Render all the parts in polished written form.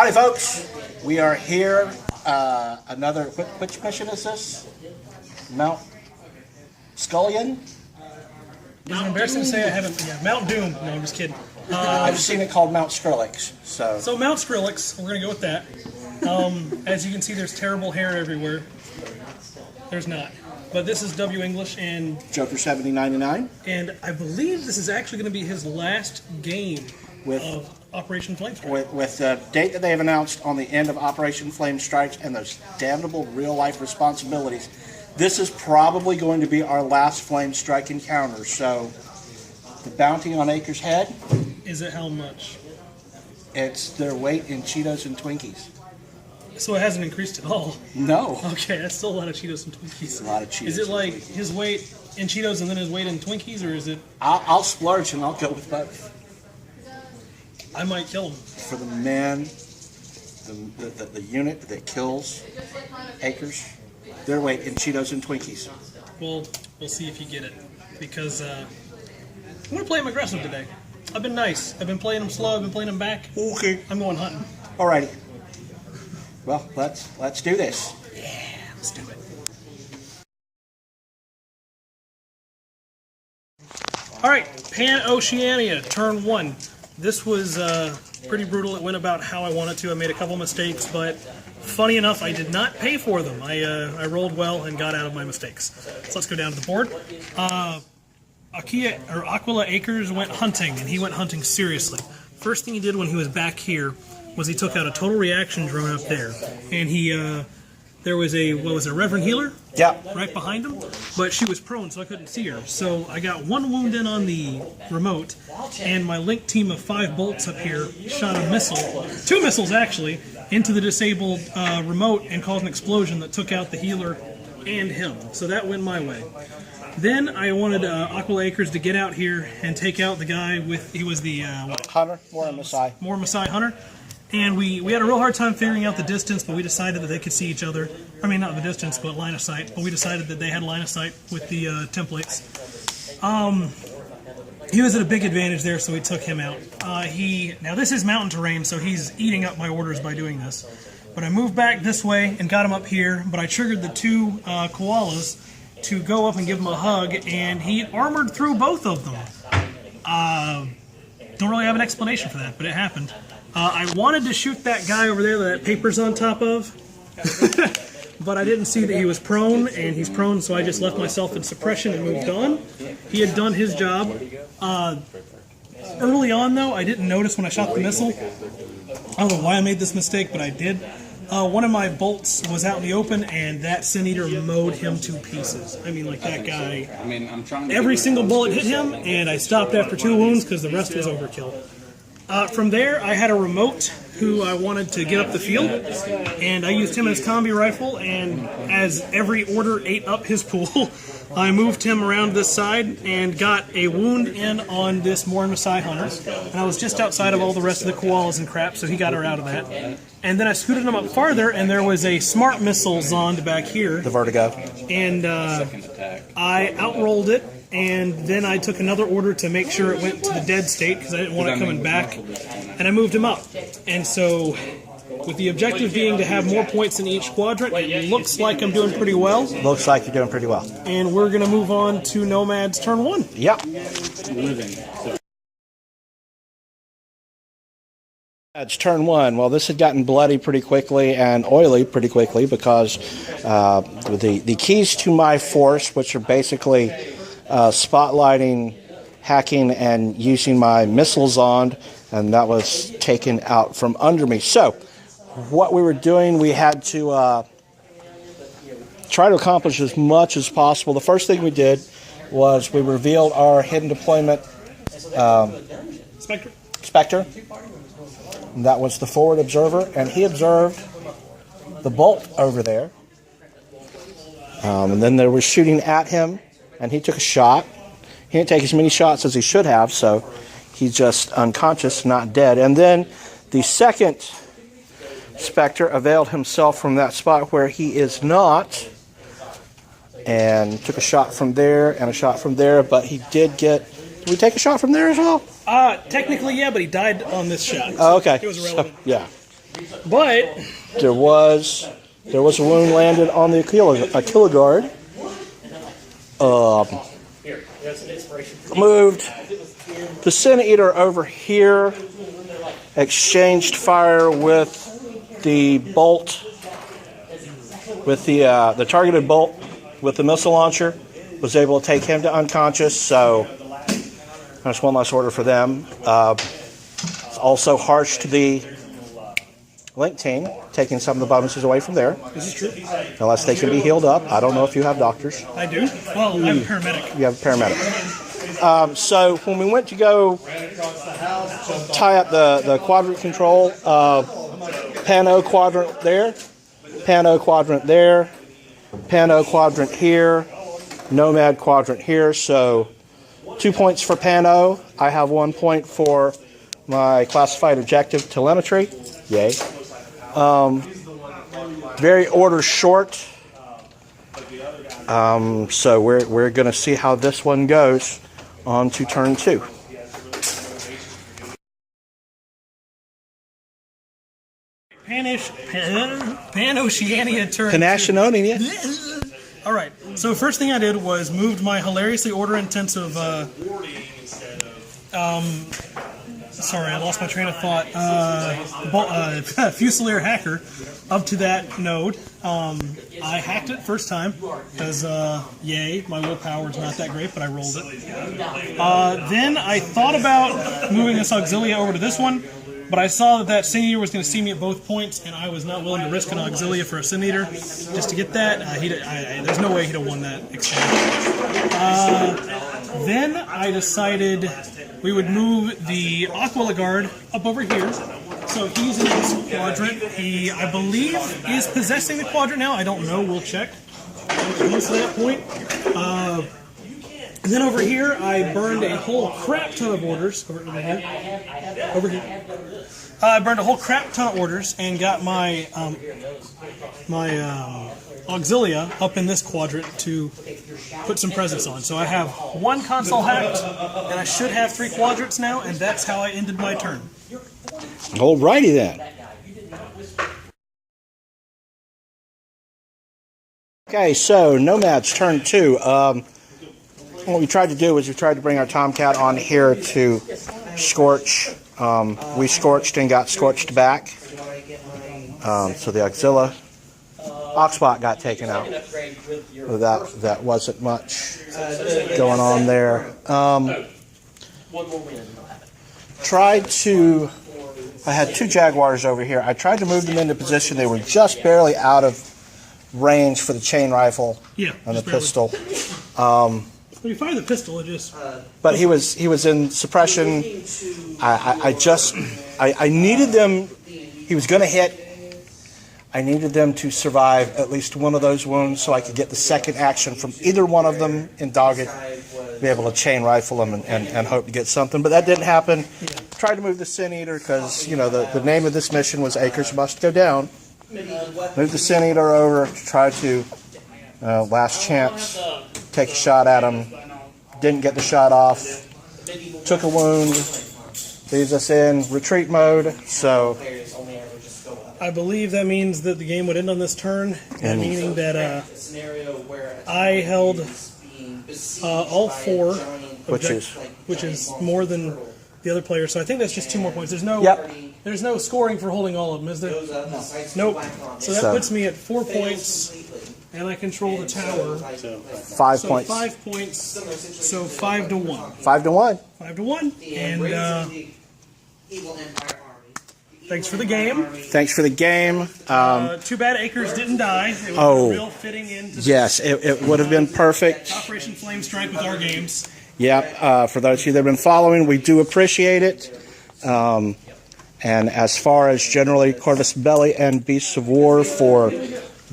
Howdy, folks. We are here. Another. Which mission is this? Mount Scullion? Is it embarrassing to say I haven't? Yeah, Mount Doom. No, I'm just kidding. I've seen it called Mount Skrillex. So Mount Skrillex. We're gonna go with that. As you can see, there's terrible hair everywhere. There's not. But this is W English and Joker 7099. And I believe this is actually going to be his last game of Operation Flamestrike. With the date that they have announced on the end of Operation Flamestrike and those damnable real-life responsibilities, this is probably going to be our last Flamestrike encounter. So, the bounty on Acre's head... Is it how much? It's their weight in Cheetos and Twinkies. So it hasn't increased at all? No. Okay, that's still a lot of Cheetos and Twinkies. A lot of Cheetos. Is it like his weight in Cheetos and then his weight in Twinkies, or is it... I'll splurge and I'll go with both. I might kill him. For the man, the unit that kills Acres, their weight in Cheetos and Twinkies. Well, we'll see if you get it. Because I'm going to play him aggressive today. I've been nice. I've been playing him slow. I've been playing him back. Okay. I'm going hunting. Alrighty. Well, let's do this. Yeah, let's do it. Alright, PanO, turn 1. This was pretty brutal. It went about how I wanted to. I made a couple mistakes, but funny enough, I did not pay for them. I rolled well and got out of my mistakes. So let's go down to the board. Aquila Acres went hunting, and he went hunting seriously. First thing he did when he was back here was he took out a total reaction drone up there, and he there was a Reverend Healer, right behind him, but she was prone, so I couldn't see her. So I got one wound in on the remote, and my link team of 5 bolts up here shot a missile, 2 missiles actually, into the disabled remote and caused an explosion that took out the healer and him. So that went my way. Then I wanted Aquila Acres to get out here and take out the guy with, he was the Hunter, More Masai Hunter. And we had a real hard time figuring out the distance, but we decided that they could see each other. I mean, not the distance, but line of sight. But we decided that they had line of sight with the templates. He was at a big advantage there, so we took him out. Now this is mountain terrain, so he's eating up my orders by doing this. But I moved back this way and got him up here, but I triggered the 2 koalas to go up and give him a hug, and he armored through both of them. Don't really have an explanation for that, but it happened. I wanted to shoot that guy over there that paper's on top of, but I didn't see that he was prone, and he's prone, so I just left myself in suppression and moved on. He had done his job. Early on, though, I didn't notice when I shot the missile. I don't know why I made this mistake, but I did. One of my bolts was out in the open, and that Sin Eater mowed him to pieces. I mean, like that guy. Every single bullet hit him, and I stopped after 2 wounds because the rest was overkill. From there, I had a remote who I wanted to get up the field, and I used him as combi rifle, and as every order ate up his pool, I moved him around this side and got a wound in on this More Masai Hunter, and I was just outside of all the rest of the koalas and crap, so he got her out of that. And then I scooted him up farther, and there was a smart missile Zond back here. The Vertigo. And I outrolled it, and then I took another order to make sure it went to the dead state because I didn't want it coming back, and I moved him up. And so, with the objective being to have more points in each quadrant, it looks like I'm doing pretty well. Looks like you're doing pretty well. And we're going to move on to Nomads turn 1. Yep. It's turn 1. Well, this had gotten bloody pretty quickly and oily pretty quickly because the keys to my force, which are basically spotlighting, hacking, and using my missile Zond, and that was taken out from under me. So, what we were doing, we had to try to accomplish as much as possible. The first thing we did was we revealed our hidden deployment Spectre. And that was the forward observer, and he observed the bolt over there. And then there was shooting at him, and he took a shot. He didn't take as many shots as he should have, so he's just unconscious, not dead. And then the second Spectre availed himself from that spot where he is not, and took a shot from there and a shot from there, but he did get... Did we take a shot from there as well? Technically, yeah, but he died on this shot. Oh, okay. It was irrelevant. So, yeah. But there was a wound landed on the Aquila guard. Moved the Sin Eater over here. Exchanged fire with the bolt, with the targeted bolt with the missile launcher. Was able to take him to unconscious. So that's one less order for them. It's also harsh to the Link team, taking some of the bonuses away from there. This is true. Unless they can be healed up. I don't know if you have doctors. I do. Well, I have a paramedic. You have a paramedic. So when we went to go tie up the quadrant control, PanO quadrant there, PanO quadrant there, PanO quadrant here, Nomad quadrant here. So 2 points for PanO. I have 1 point for my classified objective telemetry. Yay. Very order short. So we're going to see how this one goes on to turn 2. Pan-Oceania turn 2. Panashinonia. All right. So first thing I did was moved my hilariously order-intensive. Sorry, I lost my train of thought. Fusilier Hacker up to that node. I hacked it first time because, yay, my willpower is not that great, but I rolled it. Then I thought about moving this Auxilia over to this one, but I saw that Sin Eater was going to see me at both points, and I was not willing to risk an Auxilia for a Sin Eater just to get that. There's no way he'd have won that exchange. Then I decided we would move the Aquila Guard up over here. So he's in this quadrant. He, I believe, is possessing the quadrant now. I don't know. We'll check. Close to that point. And then over here, I burned a whole crap ton of orders. Over here. I burned a whole crap ton of orders and got my Auxilia up in this quadrant to put some presence on. So I have 1 console hacked, and I should have 3 quadrants now, and that's how I ended my turn. Alrighty then. Okay, so Nomads turn 2. What we tried to do was we tried to bring our Tomcat on here to scorch. We scorched and got scorched back. So the Auxilia Oxbot got taken out. That wasn't much going on there. I had 2 Jaguars over here. I tried to move them into position. They were just barely out of range for the chain rifle and the pistol. When you fire the pistol, it just... But he was in suppression. I needed them. He was going to hit. I needed them to survive at least one of those wounds so I could get the second action from either one of them in Dogged, be able to chain rifle them and hope to get something. But that didn't happen. Tried to move the Sin Eater because, you know, the name of this mission was Acres Must Go Down. Moved the Sin Eater over to try to, last chance, take a shot at him. Didn't get the shot off. Took a wound. Leaves us in retreat mode. So I believe that means that the game would end on this turn, meaning that I held all 4, which is more than the other player. So I think that's just 2 more points. There's no scoring for holding all of them, is there? Nope. So that puts me at 4 points, and I control the tower. 5 points. 5 points. So 5 to 1. 5 to 1. 5 to 1. And thanks for the game. Thanks for the game. Too bad Acres didn't die. It was real fitting into yes, it would have been perfect. Operation Flamestrike with our games. Yep. For those of you that have been following, we do appreciate it. And as far as generally Corvus Belli and Beasts of War for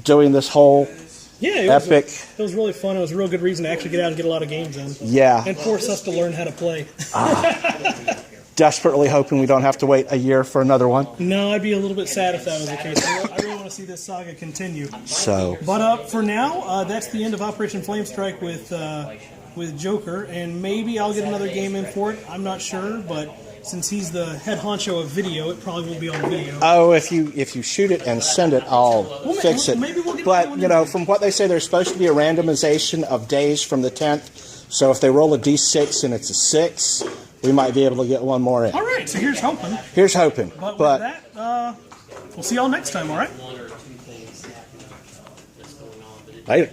doing this whole epic. It was really fun. It was a real good reason to actually get out and get a lot of games in. Yeah. And force us to learn how to play. Desperately hoping we don't have to wait a year for another one. No, I'd be a little bit sad if that was the case. I really want to see this saga continue. So, but for now, that's the end of Operation Flamestrike with Joker, and maybe I'll get another game in for it. I'm not sure, but since he's the head honcho of video, it probably won't be on video. Oh, if you shoot it and send it, I'll fix it. Maybe we'll get but you know, from what they say, there's supposed to be a randomization of days from the 10th. So if they roll a d6 and it's a 6, we might be able to get one more in. All right, so here's hoping. Here's hoping. But with that, we'll see y'all next time. All right. Later.